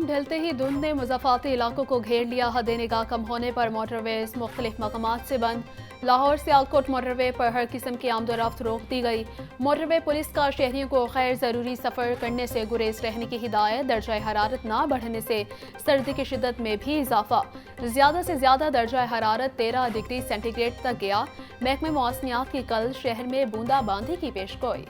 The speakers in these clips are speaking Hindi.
ढलते ही धुंध ने मुज़ाफ़ाती इलाकों को घेर लिया। हद निगाह कम होने पर मोटरवेज मुख्तलिफ मकामात से बंद। लाहौर से सियालकोट मोटरवे पर हर किस्म की आमदोरफ्त रोक दी गई। मोटरवे पुलिस का शहरियों को गैर ज़रूरी सफ़र करने से गुरेज रहने की हिदायत। दर्जा हरारत ना बढ़ने से सर्दी की शिद्दत में भी इजाफा। ज़्यादा से ज़्यादा दर्जा हरारत 13 डिग्री सेंटीग्रेड तक गया। महकमे मौसमियात की कल शहर में बूंदाबांदी की पेशगोई।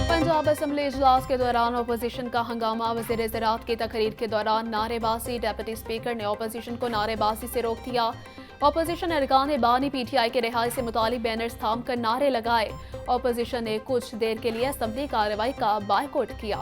पंजाब असम्बली इजलास के दौरान अपोजिशन का हंगामा। वज़ीर ज़राअत की तकरीर के दौरान नारेबाजी। डिप्टी स्पीकर ने अपोजिशन को नारेबाजी से रोक दिया। अपोजिशन अरकान बानी PTI के रिहाई से मुतालिब बैनर्स थाम कर नारे लगाए। अपोजिशन ने कुछ देर के लिए असम्बली कार्रवाई का बायकॉट किया।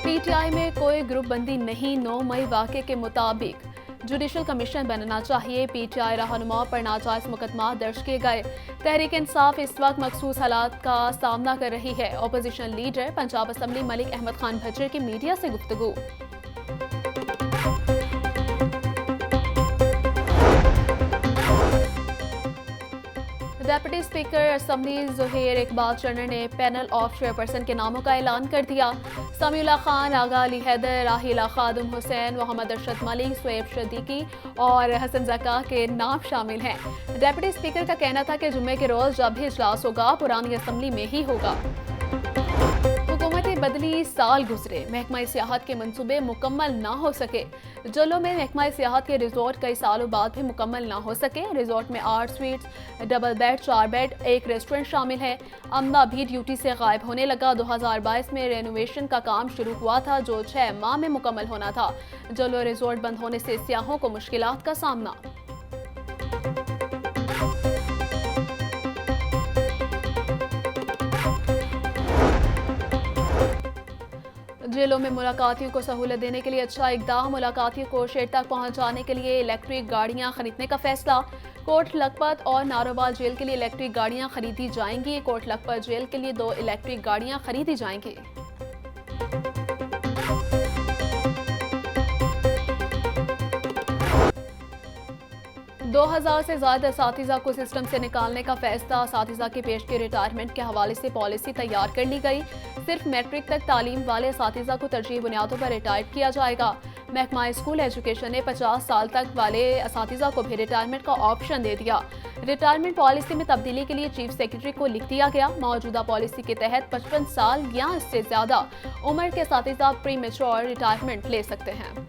PTI में कोई ग्रुप बंदी नहीं। 9 मई वाक़े के मुताबिक जुडिशल कमीशन बनना चाहिए। PTI रहनुमा पर नाजायज मुकदमा दर्ज किए गए। तहरीक इंसाफ इस वक्त मखसूस हालात का सामना कर रही है। Opposition leader Punjab assembly Malik Ahmad Khan Bhajjar की मीडिया से गुफ्तगू। Deputy speaker assembly Zuhair Iqbal Channar ने पैनल ऑफ चेयरपर्सन के नामों का ऐलान कर दिया। समीउल्लाह खान, आगा अली हैदर, राहिला खादुम हुसैन, मोहम्मद अरशद मलिक, शुएब सिद्दीकी और हसन ज़का के नाम शामिल हैं। डिप्टी स्पीकर का कहना था कि जुम्मे के रोज जब भी इजलास होगा पुरानी असम्बली में ही होगा। हुकूमती बदली साल गुजरे, महकमा सियाहत के मंसूबे मुकम्मल ना हो सके। जलो में महकमा सियाहत के रिजॉर्ट कई सालों बाद भी मुकम्मल ना हो सके। रिजॉर्ट में 8 स्वीट्स, डबल बेड, 4 बेड, एक रेस्टोरेंट शामिल है। अमला भी ड्यूटी से गायब होने लगा। 2022 में रेनोवेशन का काम शुरू हुआ था जो 6 माह में मुकम्मल होना था। जलो रिजॉर्ट बंद होने से सियाहों को मुश्किलात का सामना। जेलों में मुलाकातियों को सहूलत देने के लिए अच्छा इकदाम। मुलाकातियों को शेड तक पहुंचाने के लिए इलेक्ट्रिक गाड़ियां खरीदने का फैसला। कोट लखपत और नारोवाल जेल के लिए इलेक्ट्रिक गाड़ियां खरीदी जाएंगी। कोट लखपत जेल के लिए 2 इलेक्ट्रिक गाड़ियां खरीदी जाएंगी। 2000 से ज्यादा असातिज़ा को सिस्टम से निकालने का फैसला। असातिज़ा की पेश की रिटायरमेंट के हवाले से पॉलिसी तैयार कर ली गई। सिर्फ मैट्रिक तक तालीम वाले असातिज़ा को तरजीही बुनियादों पर रिटायर किया जाएगा। महकमा स्कूल एजुकेशन ने 50 साल तक वाले असातिज़ा को भी रिटायरमेंट का ऑप्शन दे दिया। रिटायरमेंट पॉलिसी में तब्दीली के लिए चीफ सेक्रेटरी को लिख दिया गया। मौजूदा पॉलिसी के तहत 55 साल या इससे ज्यादा उम्र के असातिज़ा प्री मैच्योर रिटायरमेंट ले सकते हैं।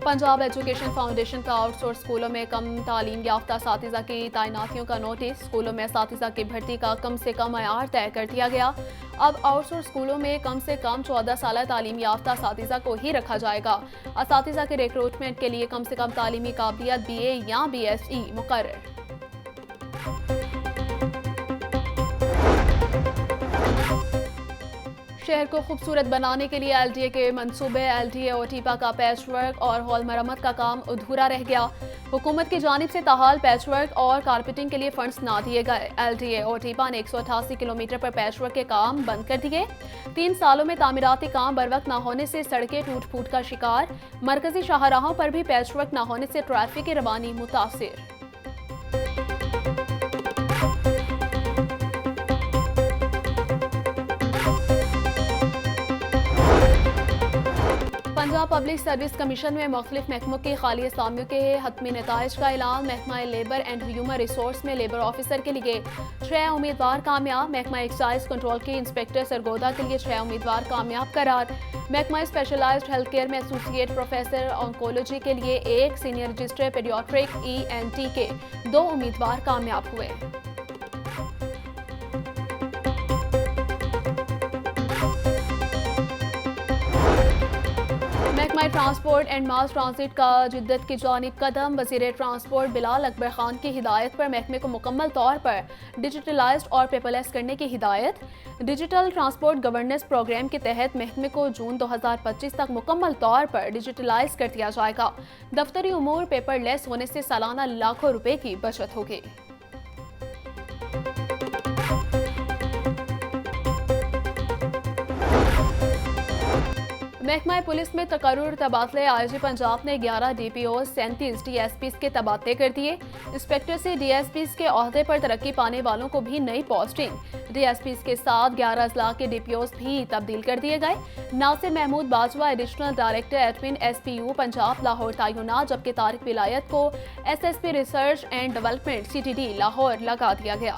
पंजाब एजुकेशन फाउंडेशन का आउटसोर्स स्कूलों में कम तालीम याफ्ता असातिज़ा की तैनातियों का नोटिस। स्कूलों में असातिज़ा की भर्ती का कम से कम मयार तय कर दिया गया। अब आउटसोर्स स्कूलों में कम से कम 14 साल तालीम याफ्ता असातिज़ा को ही रखा जाएगा। असातिज़ा के रिक्रूटमेंट के लिए कम से कम तालीमी काबिलियत BA या BSc मुकर्रर। शहर को खूबसूरत बनाने के लिए LDA के मंसूबे। LDA ओटीपा का पैचवर्क और हॉल मरम्मत का काम अधूरा रह गया। हुकूमत की जानिब से ताहाल पैचवर्क और कारपेटिंग के लिए फंड्स ना दिए गए। LDA ओटीपा ने 188 किलोमीटर पर पैचवर्क के काम बंद कर दिए। 3 सालों में तामीराती काम बरवक्त न होने से सड़कें टूट फूट का शिकार। मरकजी शाहराहों पर भी पैचवर्क न होने से ट्रैफिक की रवानी मुतासिर। पंजाब पब्लिक सर्विस कमीशन में मुख्तलिफ महकमों की खाली असामियों के हतमी नताइज का ऐलान। महकमा लेबर एंड ह्यूमन रिसोर्स में लेबर ऑफिसर के लिए 6 उम्मीदवार कामयाब। महकमा एक्साइज कंट्रोल के इंस्पेक्टर सरगोदा के लिए 6 उम्मीदवार कामयाब करार। महकमा स्पेशलाइज्ड हेल्थ केयर में एसोसिएट प्रोफेसर ऑन्कोलॉजी के लिए 1, सीनियर रजिस्ट्रार पेडियाट्रिक ENT के 2 उम्मीदवार कामयाब हुए। महकमा ट्रांसपोर्ट एंड मास ट्रांजिट का जिद्दत की जानिब कदम। वज़ीर ट्रांसपोर्ट बिलाल अकबर खान की हिदायत पर महकमे को मुकम्मल तौर पर डिजिटलाइज्ड और पेपरलेस करने की हिदायत। डिजिटल ट्रांसपोर्ट गवर्नेंस प्रोग्राम के तहत महकमे को जून 2025 तक मुकम्मल तौर पर डिजिटलाइज कर दिया जाएगा। दफ्तरी उमूर पेपरलेस होने से सालाना लाखों रुपए की बचत होगी। महकमा पुलिस में तकर्रुर तबादले। आईजी पंजाब ने 11 DPO 37 DSPs के तबादले कर दिए। इंस्पेक्टर से DSPs के ओहदे पर तरक्की पाने वालों को भी नई पोस्टिंग। DSPs के साथ 11 अजला के DPOs भी तब्दील कर दिए गए। Nasir Mahmood Bajwa additional director admin SPU Punjab Lahore तैनात, जबकि तारिक विलायत को SSP research and development CTD Lahore लगा दिया गया।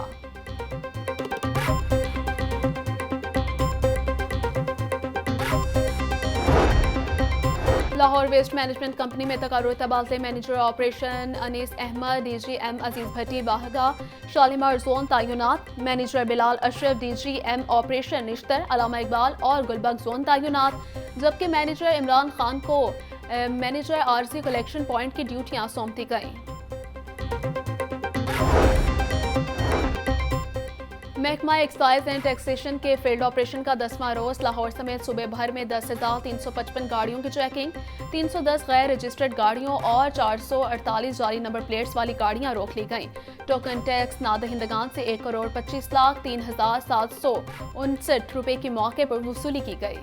लाहौर वेस्ट मैनेजमेंट कंपनी में तकर्रुर तबादले। Manager operation Anees Ahmad DGM Aziz Bhatti Wahga Shalimar zone तैनात। Manager Bilal Ashraf DGM operation Nishtar Allama Iqbal और गुलबर्ग जोन तैनात, जबकि मैनेजर इमरान खान को मैनेजर आरजी कलेक्शन पॉइंट की ड्यूटियां सौंपी गईं। महकमा एक्साइज एंड टैक्सेशन के फील्ड ऑपरेशन का 10वां रोज। लाहौर समेत सूबे भर में 10,355 गाड़ियों की चेकिंग, 310 गैर रजिस्टर्ड गाड़ियों और 448 जारी नंबर प्लेट्स वाली गाड़ियां रोक ली गईं। टोकन टैक्स नादहिंदगान से 1,25,03,759 रुपए की मौके पर वसूली की गई।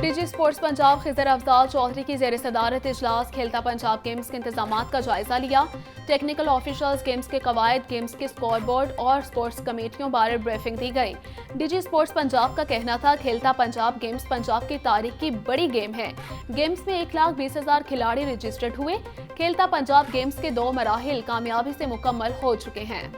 डीजी स्पोर्ट्स पंजाब खिजर अफजाल चौधरी की जेर सदारत इजलास खेलता पंजाब गेम्स के इंतजामात का जायजा लिया। टेक्निकल ऑफिसर्स गेम्स के कवायद, गेम्स के स्कोर बोर्ड और स्पोर्ट्स कमेटियों बारे ब्रीफिंग दी गई। डीजी स्पोर्ट्स पंजाब का कहना था खेलता पंजाब गेम्स पंजाब की तारीख की बड़ी गेम है। गेम्स में 1,20,000 खिलाड़ी रजिस्टर्ड हुए। खेलता पंजाब गेम्स के 2 मराहिल कामयाबी से मुकम्मल हो चुके हैं।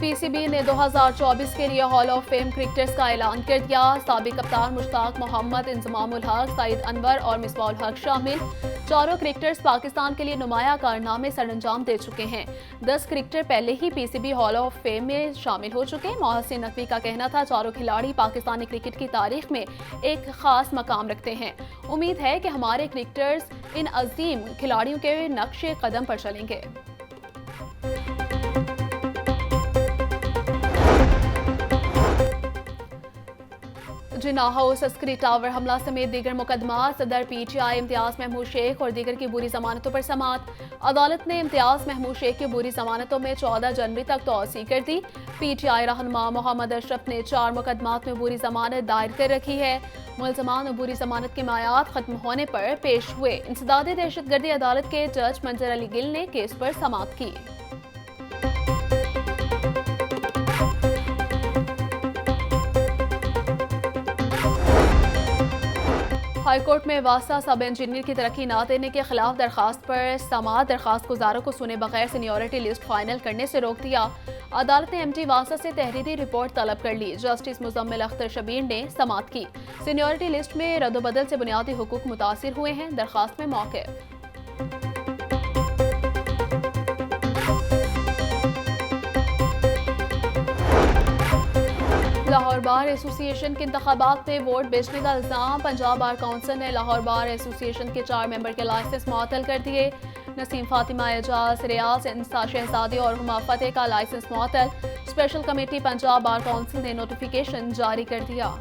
PCB ने 2024 के लिए हॉल ऑफ फेम क्रिकेटर्स का ऐलान कर दिया। साबिक कप्तान मुश्ताक मोहम्मद, इंजमामुल हक, सईद अनवर और मिसबाहुल हक शामिल। चारों क्रिकेटर्स पाकिस्तान के लिए नुमाया कारनामे सरअंजाम दे चुके हैं। 10 क्रिकेटर पहले ही PCB हॉल ऑफ फेम में शामिल हो चुके। मोहसिन नकवी का कहना था चारों खिलाड़ी पाकिस्तानी क्रिकेट की तारीख में एक खास मकाम रखते हैं। उम्मीद है कि हमारे क्रिकेटर्स इन अजीम खिलाड़ियों के नक्शे कदम पर चलेंगे। जिन्ना हाउस अस्करी टावर हमला समेत दीगर मुकदमा। सदर PTI इम्तियाज महमूद शेख और दीगर की बुरी जमानतों पर समात। अदालत ने इम्तियाज महमूद शेख की बुरी जमानतों में 14 जनवरी तक तौसी कर दी। PTI रहनुमा मोहम्मद अशरफ ने 4 मुकदमात में बुरी जमानत दायर कर रखी है। मुलजमान बुरी जमानत की मियाद खत्म होने पर पेश हुए। इंसदादी दहशतगर्दी अदालत के जज मंजर अली गिल ने केस पर समात की। हाईकोर्ट में वास्ता सब इंजीनियर की तरक्की न देने के खिलाफ दरखास्त पर समात। दरखास्त गुजारों को सुने बगैर सीनियरिटी लिस्ट फाइनल करने से रोक दिया। अदालत ने MT वास्ता से तहरीरी रिपोर्ट तलब कर ली। जस्टिस मुजम्मिल अख्तर शबीर ने समात की। सीनियरिटी लिस्ट में रद्दोबदल से बुनियादी हुकूक मुतासिर हुए हैं। दरखास्त में मौक़िफ़। लाहौर बार एसोसिएशन के इंतखाबात में वोट बेचने का इल्जाम। पंजाब बार काउंसिल ने लाहौर बार एसोसिएशन के 4 मेंबर के लाइसेंस मुअत्तल कर दिए। नसीम फातिमा एजाज, रियाज इंसा शहजादी और हुमा फतेह का लाइसेंस मुअत्तल। Special committee Punjab bar council ने नोटिफिकेशन जारी कर दिया।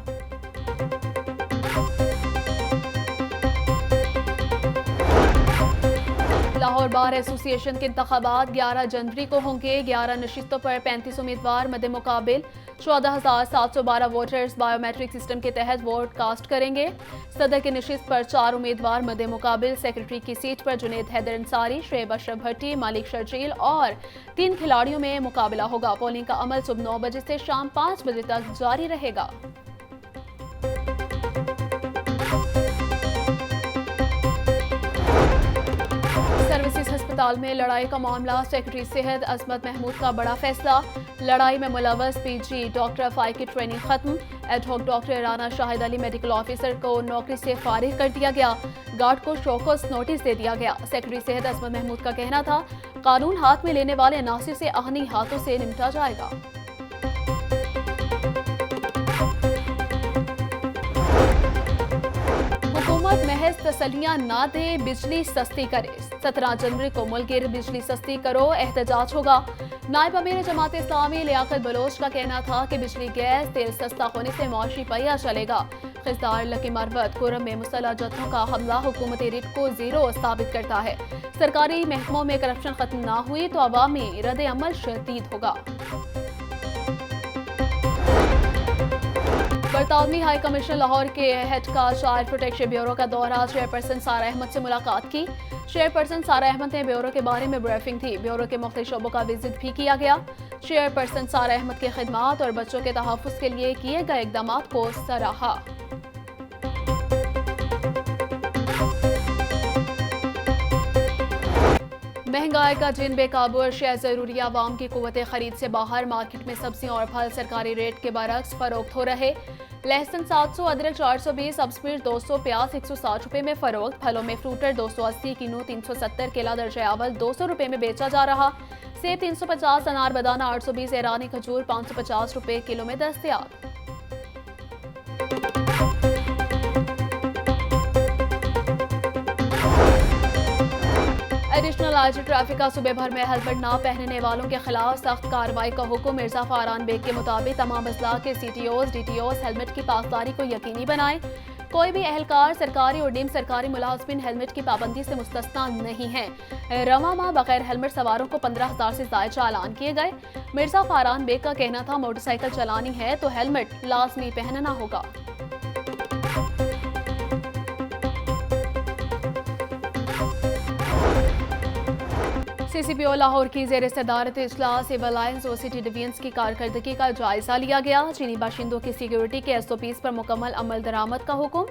लाहौर बार एसोसिएशन के इंतखाबात 11 जनवरी को होंगे। 11 नशिस्तों पर 35 उम्मीदवार मद्दे मुकाबिल 14,712 वोटर्स बायोमेट्रिक सिस्टम के तहत वोट कास्ट करेंगे। सदर की नशिस्त पर 4 उम्मीदवार मद्दे मुकाबिल। सेक्रेटरी की सीट पर जुनेद हैदर अंसारी, शुएब अशरफ भट्टी, मालिक शर्जील और 3 खिलाड़ियों में मुकाबला होगा। पोलिंग का अमल सुबह 9 बजे से शाम 5 बजे तक जारी रहेगा। सर्विसेज अस्पताल में लड़ाई का मामला। सेक्रेटरी सेहत अजमत महमूद का बड़ा फैसला। लड़ाई में मुलव्वस PG डॉक्टर अफाई की ट्रेनिंग खत्म। Ad hoc doctor Rana Shahid Ali medical officer को नौकरी से फारिग कर दिया गया। गार्ड को शोकॉज नोटिस दे दिया गया। सेक्रेटरी सेहत असमत महमूद का कहना था, कानून हाथ में लेने वाले नासिर से आहनी हाथों से निपटा जाएगा। हुकूमत महज तसलियां ना दे, बिजली सस्ती करे। 17 जनवरी को मुल्क बिजली सस्ती करो एहतजाज होगा। नायब अमीर जमात इस्लामी लियाकत बलोच का कहना था कि बिजली गैस तेल सस्ता होने से मुआशी पहिया चलेगा। खिजदार लकी मरवत खुरम में मुसल्लह जत्थों का हमला हुकूमती रिट को जीरो साबित करता है। सरकारी महकमों में करप्शन खत्म ना हुई तो अवामी रद्द अमल शदीद होगा। बरतानवी हाई कमीशन लाहौर के हेड का चाइल्ड प्रोटेक्शन ब्यूरो का दौरा। चेयरपर्सन सारा अहमद से मुलाकात की। चेयरपर्सन सारा अहमद ने ब्यूरो के बारे में ब्रीफिंग थी। ब्यूरो के मुख्तलिफ शोबों का विजिट भी किया गया। चेयरपर्सन सारा अहमद के खिदमात और बच्चों के तहफ़्फ़ुज़ के लिए किए गए इक़दामात को सराहा। महंगाई का जिन बेकाबू अशिया ज़रूरी आवाम की कुव्वत खरीद से बाहर। मार्केट में सब्जियां और फल सरकारी रेट के बरक्स फरोख्त हो रहे। लहसुन 700, अदरक 420, सब्ज़ 200, प्याज 160 रुपये में फरोख्त। फलों में फ्रूटर 280, किन्नू 370, केला दर्जे अवल 200 रुपये में बेचा जा रहा। सेब 350, अनार बदाना 820, ईरानी खजूर 550 रुपये किलो में दस्तयाब। एडिशनल आईजी ट्रैफिक का सूबे भर में हेलमेट ना पहनने वालों के खिलाफ सख्त कार्रवाई का हुक्म। मिर्जा फारान बेग के मुताबिक तमाम अजला के CTOs, DTOs हेलमेट की पासदारी को यकीनी बनाएं। कोई भी एहलकार सरकारी और निम सरकारी मुलाजमिन हेलमेट की पाबंदी से मुस्तस्ना नहीं है। रवा माह बगैर हेलमेट सवारों को 15,000 से ज्यादा चालान किए गए। मिर्जा फारान बेग का कहना था, मोटरसाइकिल चलानी है तो हेलमेट लाजमी पहनना होगा। CCPO लाहौर की ज़ेर सदारत इजलास सिविल लाइन्स और सिटी डिवीजन्स की कारकर्दगी का जायजा लिया गया। चीनी बाशिंदों की सिक्योरिटी के SOPs पर मुकम्मल अमल दरामद का हुक्म।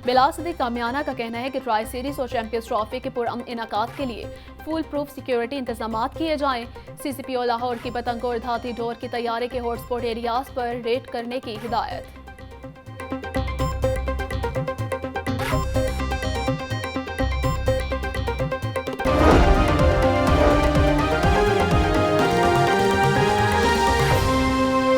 बिलाल सदीक कामियाना का कहना है कि ट्राई सीरीज और चैंपियंस ट्रॉफी के पुरअमन इनाकात के लिए फुल प्रूफ सिक्योरिटी इंतजाम किए जाएं। CCPO लाहौर की पतंग और धाती डोर की तैयारी के हॉटस्पॉट एरियाज पर रेड करने की हिदायत।